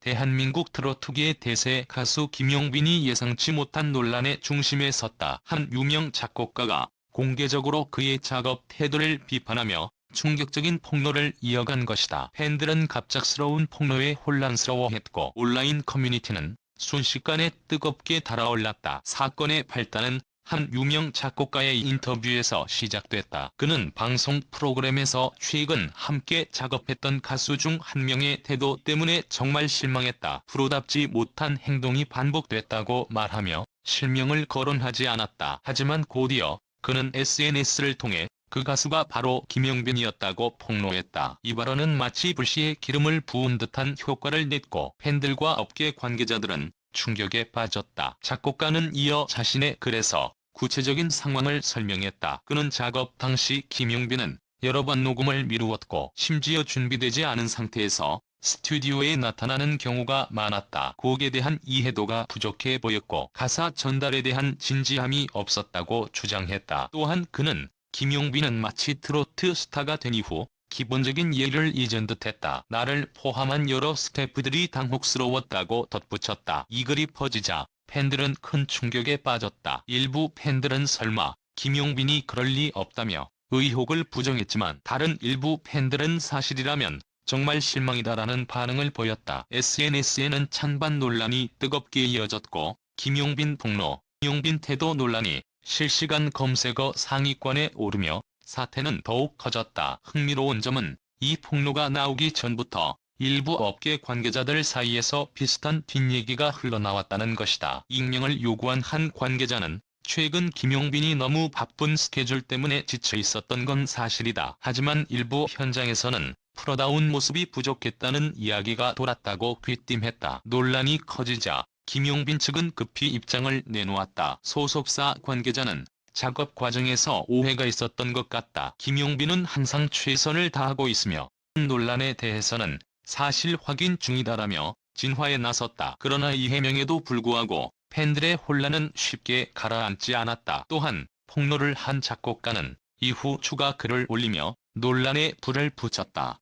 대한민국 트로트계의 대세 가수 김용빈이 예상치 못한 논란의 중심에 섰다. 한 유명 작곡가가 공개적으로 그의 작업 태도를 비판하며 충격적인 폭로를 이어간 것이다. 팬들은 갑작스러운 폭로에 혼란스러워했고 온라인 커뮤니티는 순식간에 뜨겁게 달아올랐다. 사건의 발단은 한 유명 작곡가의 인터뷰에서 시작됐다. 그는 방송 프로그램에서 최근 함께 작업했던 가수 중 한 명의 태도 때문에 정말 실망했다. 프로답지 못한 행동이 반복됐다고 말하며 실명을 거론하지 않았다. 하지만 곧이어 그는 SNS를 통해 그 가수가 바로 김용빈이었다고 폭로했다. 이 발언은 마치 불씨에 기름을 부은 듯한 효과를 냈고 팬들과 업계 관계자들은 충격에 빠졌다. 작곡가는 이어 자신의 글에서 구체적인 상황을 설명했다. 그는 작업 당시 김용빈은 여러 번 녹음을 미루었고 심지어 준비되지 않은 상태에서 스튜디오에 나타나는 경우가 많았다. 곡에 대한 이해도가 부족해 보였고 가사 전달에 대한 진지함이 없었다고 주장했다. 또한 그는 김용빈은 마치 트로트 스타가 된 이후 기본적인 예의를 잊은 듯했다. 나를 포함한 여러 스태프들이 당혹스러웠다고 덧붙였다. 이 글이 퍼지자 팬들은 큰 충격에 빠졌다. 일부 팬들은 설마 김용빈이 그럴 리 없다며 의혹을 부정했지만 다른 일부 팬들은 사실이라면 정말 실망이다라는 반응을 보였다. SNS에는 찬반 논란이 뜨겁게 이어졌고 김용빈 폭로, 김용빈 태도 논란이 실시간 검색어 상위권에 오르며 사태는 더욱 커졌다. 흥미로운 점은 이 폭로가 나오기 전부터 일부 업계 관계자들 사이에서 비슷한 뒷얘기가 흘러나왔다는 것이다. 익명을 요구한 한 관계자는 최근 김용빈이 너무 바쁜 스케줄 때문에 지쳐 있었던 건 사실이다. 하지만 일부 현장에서는 프로다운 모습이 부족했다는 이야기가 돌았다고 귀띔했다. 논란이 커지자 김용빈 측은 급히 입장을 내놓았다. 소속사 관계자는 작업 과정에서 오해가 있었던 것 같다. 김용빈은 항상 최선을 다하고 있으며 논란에 대해서는 사실 확인 중이다라며 진화에 나섰다. 그러나 이 해명에도 불구하고 팬들의 혼란은 쉽게 가라앉지 않았다. 또한 폭로를 한 작곡가는 이후 추가 글을 올리며 논란에 불을 붙였다.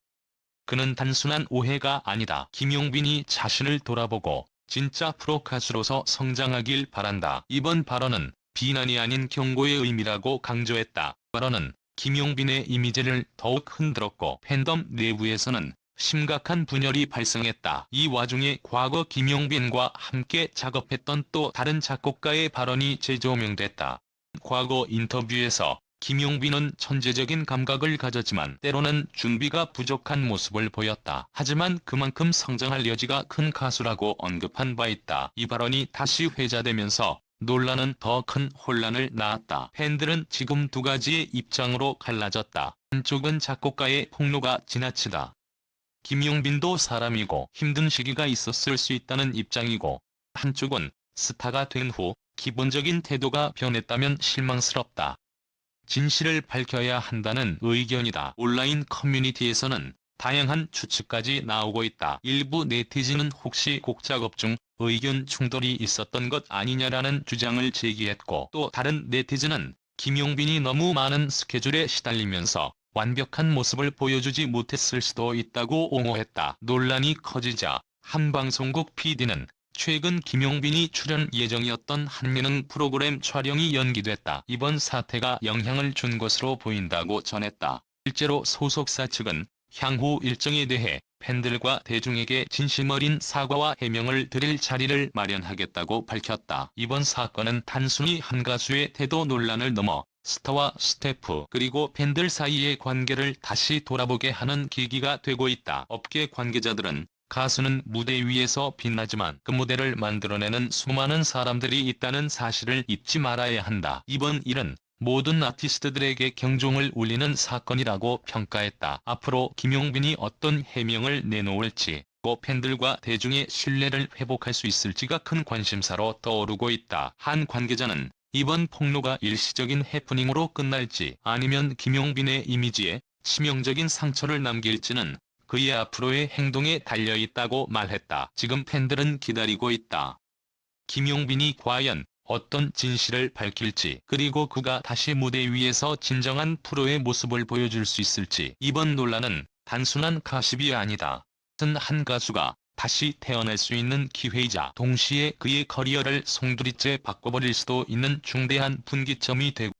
그는 단순한 오해가 아니다. 김용빈이 자신을 돌아보고 진짜 프로 가수로서 성장하길 바란다. 이번 발언은 비난이 아닌 경고의 의미라고 강조했다. 발언은 김용빈의 이미지를 더욱 흔들었고 팬덤 내부에서는 심각한 분열이 발생했다. 이 와중에 과거 김용빈과 함께 작업했던 또 다른 작곡가의 발언이 재조명됐다. 과거 인터뷰에서 김용빈은 천재적인 감각을 가졌지만 때로는 준비가 부족한 모습을 보였다. 하지만 그만큼 성장할 여지가 큰 가수라고 언급한 바 있다. 이 발언이 다시 회자되면서 논란은 더 큰 혼란을 낳았다. 팬들은 지금 두 가지의 입장으로 갈라졌다. 한쪽은 작곡가의 폭로가 지나치다. 김용빈도 사람이고 힘든 시기가 있었을 수 있다는 입장이고 한쪽은 스타가 된 후 기본적인 태도가 변했다면 실망스럽다. 진실을 밝혀야 한다는 의견이다. 온라인 커뮤니티에서는 다양한 추측까지 나오고 있다. 일부 네티즌은 혹시 곡 작업 중 의견 충돌이 있었던 것 아니냐라는 주장을 제기했고 또 다른 네티즌은 김용빈이 너무 많은 스케줄에 시달리면서 완벽한 모습을 보여주지 못했을 수도 있다고 옹호했다. 논란이 커지자 한 방송국 PD는 최근 김용빈이 출연 예정이었던 한 예능 프로그램 촬영이 연기됐다. 이번 사태가 영향을 준 것으로 보인다고 전했다. 실제로 소속사 측은 향후 일정에 대해 팬들과 대중에게 진심 어린 사과와 해명을 드릴 자리를 마련하겠다고 밝혔다. 이번 사건은 단순히 한 가수의 태도 논란을 넘어 스타와 스태프 그리고 팬들 사이의 관계를 다시 돌아보게 하는 계기가 되고 있다. 업계 관계자들은 가수는 무대 위에서 빛나지만 그 무대를 만들어내는 수많은 사람들이 있다는 사실을 잊지 말아야 한다. 이번 일은 모든 아티스트들에게 경종을 울리는 사건이라고 평가했다. 앞으로 김용빈이 어떤 해명을 내놓을지, 또 팬들과 대중의 신뢰를 회복할 수 있을지가 큰 관심사로 떠오르고 있다. 한 관계자는 이번 폭로가 일시적인 해프닝으로 끝날지 아니면 김용빈의 이미지에 치명적인 상처를 남길지는 그의 앞으로의 행동에 달려있다고 말했다. 지금 팬들은 기다리고 있다. 김용빈이 과연 어떤 진실을 밝힐지 그리고 그가 다시 무대 위에서 진정한 프로의 모습을 보여줄 수 있을지. 이번 논란은 단순한 가십이 아니다. 한 가수가 다시 태어날 수 있는 기회이자 동시에 그의 커리어를 송두리째 바꿔버릴 수도 있는 중대한 분기점이 되고